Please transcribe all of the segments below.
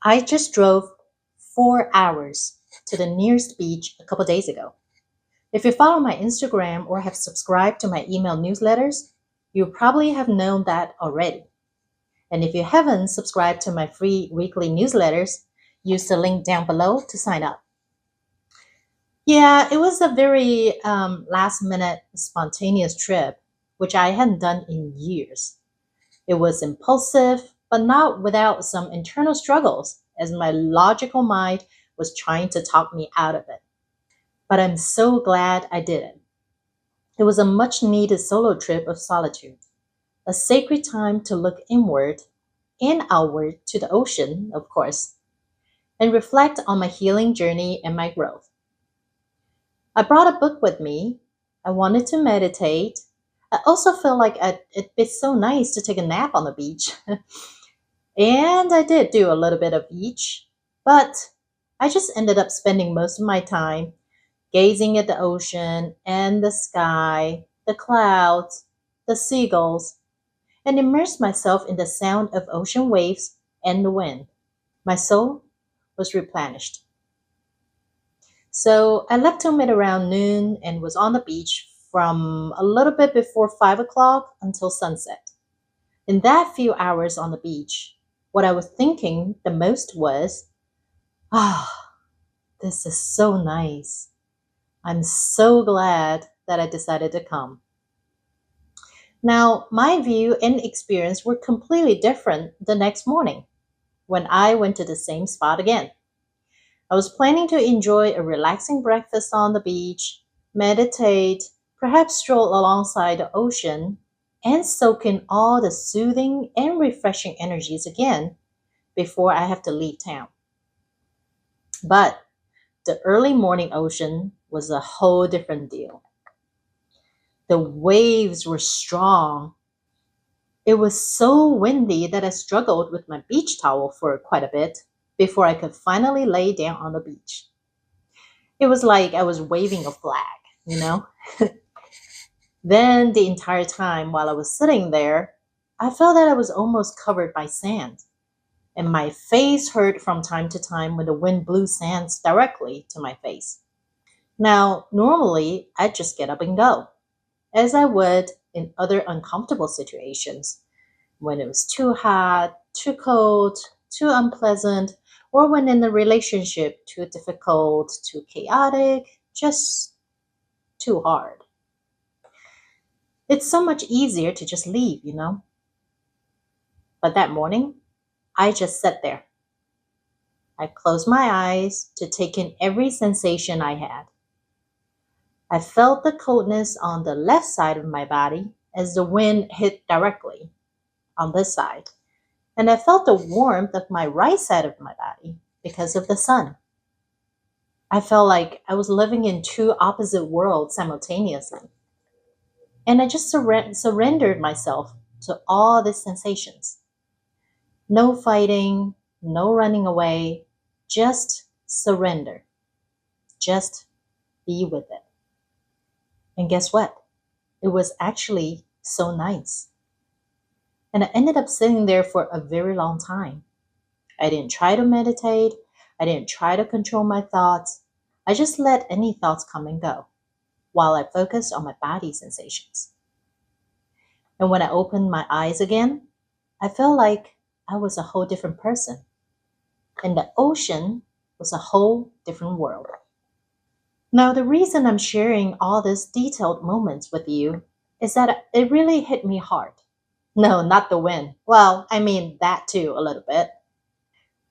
I just drove 4 hours to the nearest beach a couple days ago. If you follow my Instagram or have subscribed to my email newsletters, you probably have known that already. And if you haven't subscribed to my free weekly newsletters, use the link down below to sign up. Yeah, it was a very last minute spontaneous trip, which I hadn't done in years. It was impulsive, but not without some internal struggles, as my logical mind was trying to talk me out of it. But I'm so glad I did it. It was a much needed solo trip of solitude, a sacred time to look inward and outward to the ocean, of course, and reflect on my healing journey and my growth. I brought a book with me. I wanted to meditate. I also felt like it'd be so nice to take a nap on the beach. And I did do a little bit of each, but I just ended up spending most of my time gazing at the ocean and the sky, the clouds, the seagulls, and immersed myself in the sound of ocean waves and the wind. My soul was replenished. So I left home at around noon and was on the beach from a little bit before 5 o'clock until sunset. In that few hours on the beach, what I was thinking the most was, ah, this is so nice. I'm so glad that I decided to come. Now, my view and experience were completely different the next morning when I went to the same spot again. I was planning to enjoy a relaxing breakfast on the beach, meditate, perhaps stroll alongside the ocean, and soak in all the soothing and refreshing energies again before I have to leave town. But the early morning ocean was a whole different deal. The waves were strong. It was so windy that I struggled with my beach towel for quite a bit before I could finally lay down on the beach. It was like I was waving a flag, you know? Then, the entire time while I was sitting there, I felt that I was almost covered by sand, and my face hurt from time to time when the wind blew sand directly to my face. Now, normally, I'd just get up and go, as I would in other uncomfortable situations when it was too hot, too cold, too unpleasant, or when in a relationship too difficult, too chaotic, just too hard. It's so much easier to just leave, you know? But that morning, I just sat there. I closed my eyes to take in every sensation I had. I felt the coldness on the left side of my body as the wind hit directly on this side. And I felt the warmth of my right side of my body because of the sun. I felt like I was living in two opposite worlds simultaneously. And I just surrendered myself to all these sensations. No fighting, no running away, just surrender. Just be with it. And guess what? It was actually so nice. And I ended up sitting there for a very long time. I didn't try to meditate. I didn't try to control my thoughts. I just let any thoughts come and go while I focused on my body sensations. And when I opened my eyes again, I felt like I was a whole different person. And the ocean was a whole different world. Now, the reason I'm sharing all these detailed moments with you is that it really hit me hard. No, not the wind. Well, I mean that too, a little bit.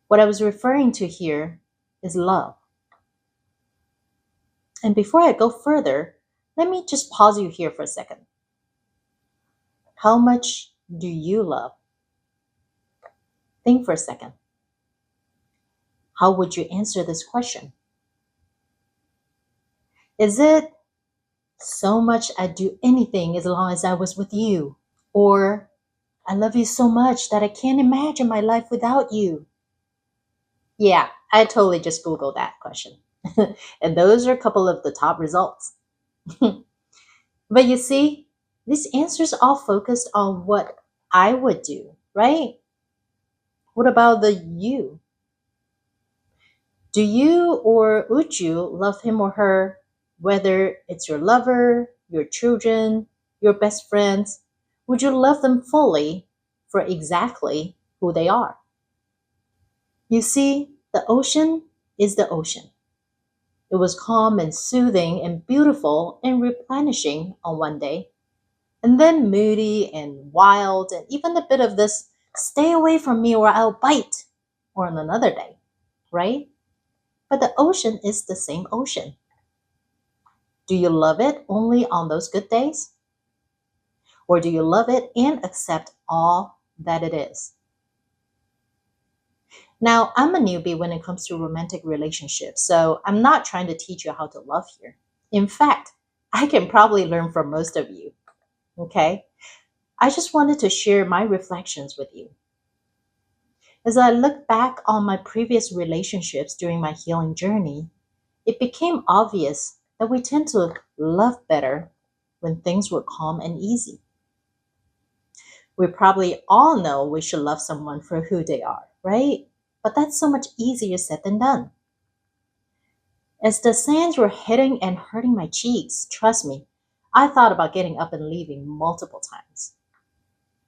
What I was referring to here is love. And before I go further, let me just pause you here for a second. How much do you love? Think for a second. How would you answer this question? Is it so much I'd do anything as long as I was with you? Or I love you so much that I can't imagine my life without you? Yeah, I totally just Googled that question. And those are a couple of the top results. But you see, these answers all focused on what I would do, right? What about the you? Do you or would you love him or her, whether it's your lover, your children, your best friends? Would you love them fully for exactly who they are? You see, the ocean is the ocean. It was calm and soothing and beautiful and replenishing on one day, and then moody and wild, and even a bit of this stay away from me or I'll bite, or on another day, right? But the ocean is the same ocean. Do you love it only on those good days? Or do you love it and accept all that it is? Now, I'm a newbie when it comes to romantic relationships, so I'm not trying to teach you how to love here. In fact, I can probably learn from most of you, okay? I just wanted to share my reflections with you. As I look back on my previous relationships during my healing journey, it became obvious that we tend to love better when things were calm and easy. We probably all know we should love someone for who they are, right? But that's so much easier said than done. As the sands were hitting and hurting my cheeks, trust me, I thought about getting up and leaving multiple times.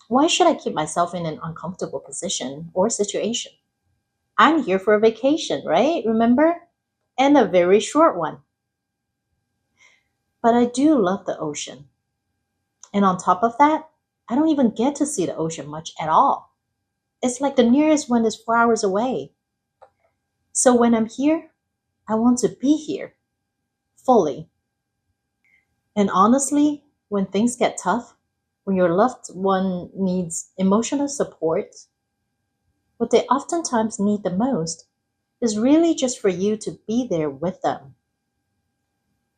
Why should I keep myself in an uncomfortable position or situation? I'm here for a vacation, right? Remember? And a very short one. But I do love the ocean. And on top of that, I don't even get to see the ocean much at all. It's like the nearest one is 4 hours away. So when I'm here, I want to be here fully. And honestly, when things get tough, when your loved one needs emotional support, what they oftentimes need the most is really just for you to be there with them,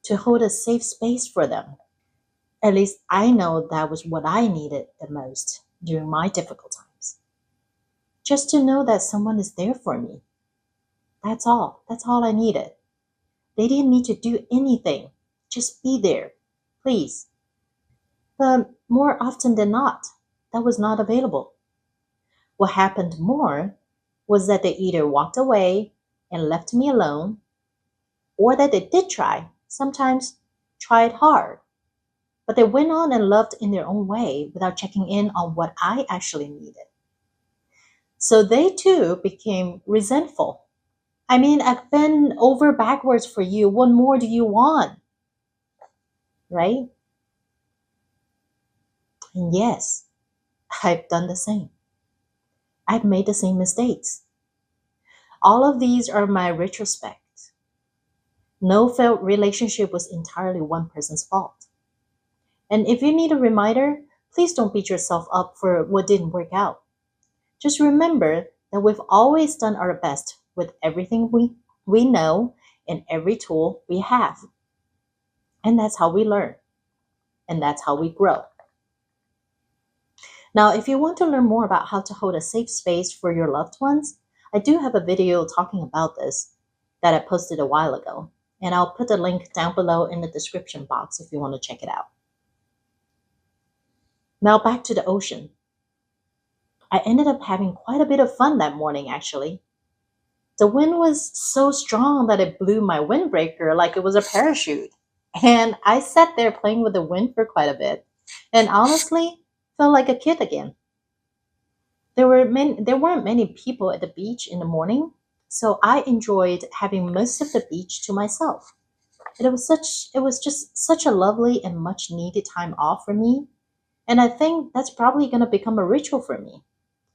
to hold a safe space for them. At least I know that was what I needed the most during my difficult times. Just to know that someone is there for me. That's all. That's all I needed. They didn't need to do anything. Just be there, please. But more often than not, that was not available. What happened more was that they either walked away and left me alone, or that they did try, sometimes tried hard, but they went on and loved in their own way without checking in on what I actually needed. So they too became resentful. I mean, I've been over backwards for you. What more do you want? Right? And yes, I've done the same. I've made the same mistakes. All of these are my retrospect. No failed relationship was entirely one person's fault. And if you need a reminder, please don't beat yourself up for what didn't work out. Just remember that we've always done our best with everything we know and every tool we have. And that's how we learn. And that's how we grow. Now, if you want to learn more about how to hold a safe space for your loved ones, I do have a video talking about this that I posted a while ago. And I'll put the link down below in the description box if you want to check it out. Now, back to the ocean. I ended up having quite a bit of fun that morning, actually. The wind was so strong that it blew my windbreaker like it was a parachute. And I sat there playing with the wind for quite a bit. And honestly, felt like a kid again. There weren't many people at the beach in the morning, so I enjoyed having most of the beach to myself. And it was just such a lovely and much needed time off for me. And I think that's probably going to become a ritual for me,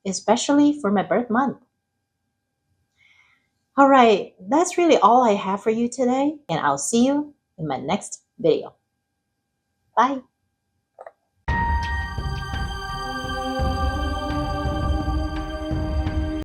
especially for my birth month. All right, that's really all I have for you today, and I'll see you in my next video. Bye.